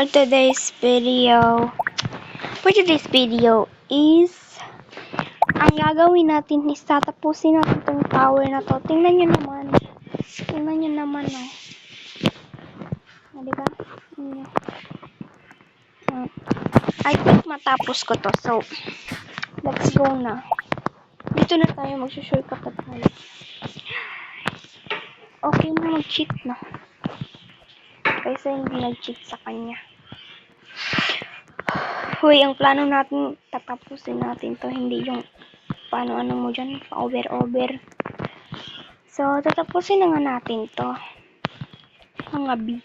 for today's video. For today's video is, ang gagawin natin is tatapusin natin itong tower na to. Tingnan nyo naman. Tingnan nyo naman, oh. Diba? I think matapos ko to. So, let's go na. Dito na tayo. Magsushortcut na tayo. Okay na mag-cheat na. Kaysa hindi nag-cheat sa kanya. Hoy, ang plano natin, tatapusin natin to. Hindi yung paano mo dyan, pa-over. So, tatapusin na nga natin to. Mga B.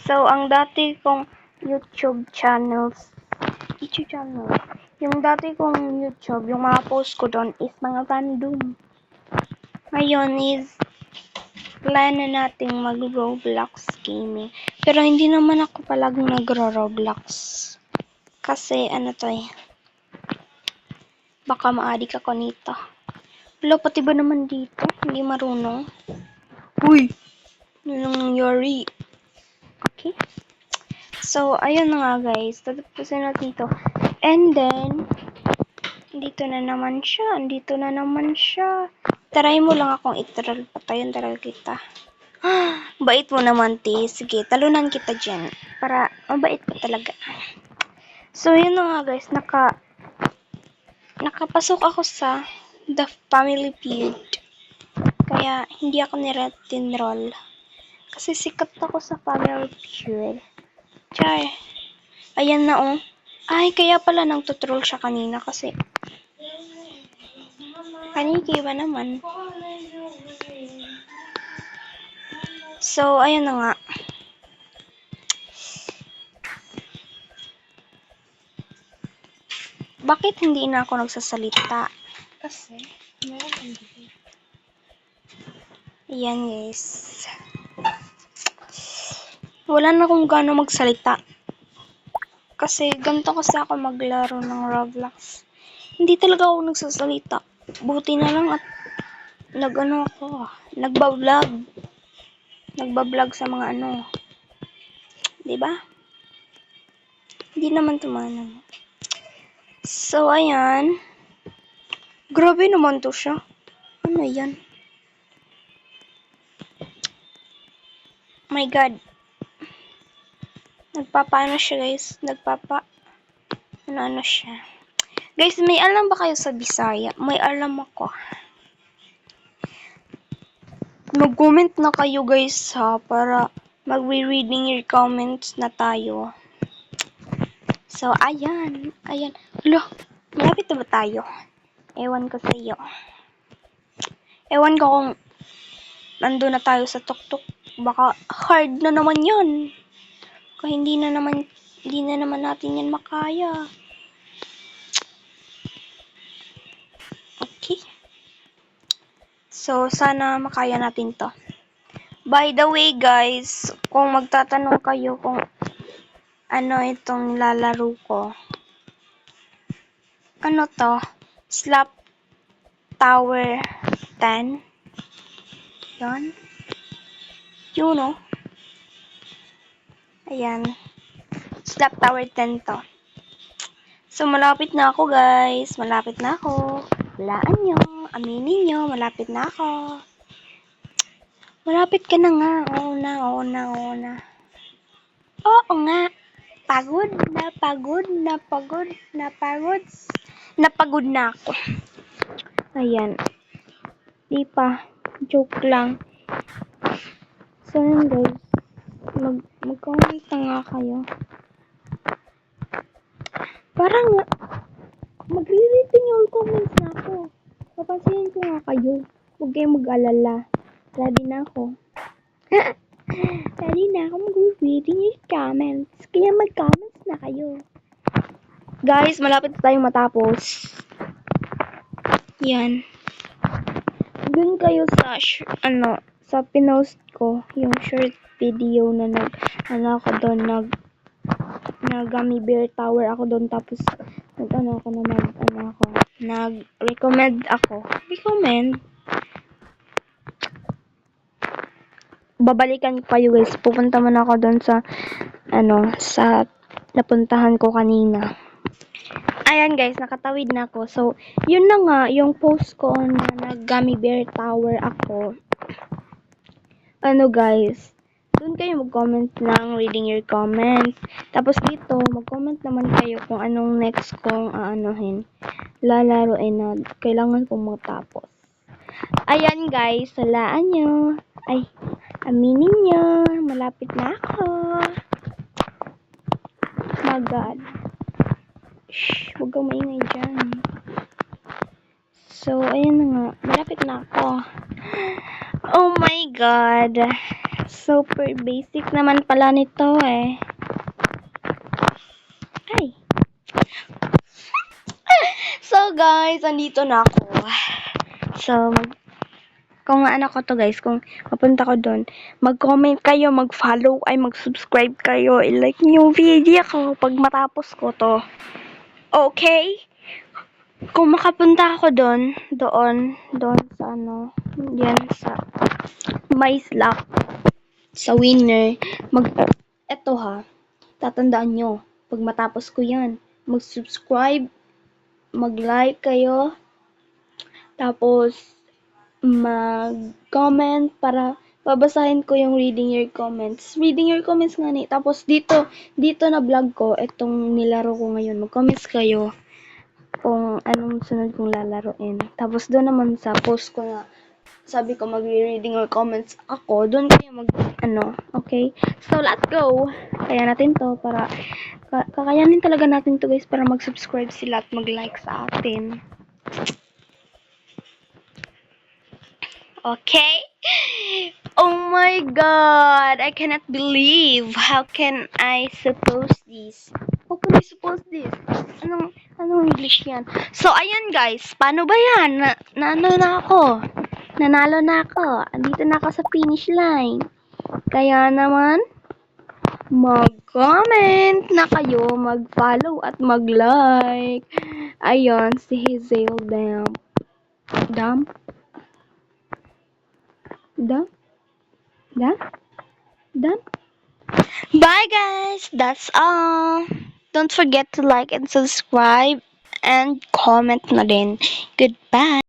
So, ang dati kong YouTube channel, yung dati kong YouTube, yung mga post ko doon is mga random. Ngayon is, plan na nating mag-Roblox gaming. Pero hindi naman ako palaging nagro-Roblox. Kasi, ano to eh, baka ma-addict ako nito. Wala, pati ba naman dito? Hindi marunong. Uy! Ano nangyari? Okay. So, ayun na nga guys. Tatapusin natin to. And then, dito na naman siya. Try mo lang akong i-troll. Patayon talaga kita. Bait mo naman, te. Sige, talunan kita dyan. Para, mabait ka talaga. So, yun na nga guys. Nakapasok ako sa The Family Feud. Kaya, hindi ako niretinroll. Kasi sikat ako sa Family Feud. Char. Ayan na oh. Ay, kaya pala nang tutroll siya kanina kasi. Kaniki ba naman? So, ayan na nga. Bakit hindi na ako nagsasalita? Kasi, meron kang dito. Ayan guys. Wala na akong gano'ng magsalita. Kasi ganito kasi ako maglaro ng Roblox. Hindi talaga ako nagsasalita. Buti na lang at nagbablog sa mga ano. 'Di ba? Hindi naman tumanan. So ayan. Grabe naman to siya. Ano 'yan? My God. Nagpapaano siya guys? Ano siya? Guys, may alam ba kayo sa Bisaya? May alam ako. Mag-comment na kayo guys ha, para magre-reading your comments na tayo. So, ayan. Hala, malapit na ba tayo? Ewan ko sa iyo. Ewan ko kung nandun na tayo sa tuktok. Baka hard na naman yan. Baka hindi na naman natin yan makaya. Okay. So, sana makaya natin to. By the way, guys, kung magtatanong kayo kung ano itong lalaro ko. Ano to? Slap Tower 10. Yan. Yun, no? Ayan. Slap Tower 10 to. So, malapit na ako, guys. Malapit na ako. Walaan nyo. Aminin nyo. Malapit na ako. Malapit ka na nga. Oo na. Oo nga. Pagod na ako. Ayan. Di pa. Joke lang. So, yun guys. Mag-comment na nga kayo. Parang magre-rating all comments na ako. Papansinin ko nga kayo. Huwag kayong mag-alala. Ready na ako. Mag-reading your comments. Kaya mag-comments na kayo. Guys, malapit na tayong matapos. Yan. Dun kayo sa, sa pinost ko, yung short video na nag-gummy bear tower ako doon, tapos nag-recommend ako. babalikan ko kayo guys. Pupunta man ako doon sa, sa napuntahan ko kanina. Ayan guys, nakatawid na ako. So, yun na nga, yung post ko na nag-gummy bear tower ako. Guys, doon kayo mag-comment ng reading your comments. Tapos dito, mag-comment naman kayo kung anong next kong lalaroin na kailangan kong matapos. Ayan guys, salaan nyo. Ay, aminin nyo, malapit na ako. My God. Shh, huwag kang maingay dyan. So, ayan na nga. Malapit na ako. Oh my God. Super basic naman pala nito eh. Ay. So, guys, andito na ako. So, kung ano ko to guys, kung mapunta ko doon, mag-comment kayo, mag-follow, ay mag-subscribe kayo, i-like niyo yung video ko pag matapos ko to. Okay? Kung makapunta ako doon sa yan sa my slot, sa winner, eto ha, tatandaan nyo, pag matapos ko yan, mag-subscribe, mag-like kayo, tapos, mag-comment para babasahin ko yung reading your comments. Reading your comments nga ni. Tapos dito na vlog ko, itong nilaro ko ngayon. Mag-comments kayo kung anong sunod kong lalaroin. Tapos doon naman sa post ko na sabi ko magre-reading your comments ako, doon kayo okay? So, let's go! Kaya natin to para, kakayanin talaga natin to guys para mag-subscribe sila at mag-like sa atin. Okay? Oh my God! I cannot believe. How can I suppose this? How can I suppose this? Anong English yan? So, ayan guys. Paano ba yan? Nanalo na ako. Andito na ako sa finish line. Kaya naman, mag-comment na kayo, mag-follow at mag-like. Ayan, si Hazel Dam. Bye guys, that's all. Don't forget to like and subscribe and comment na din. Goodbye.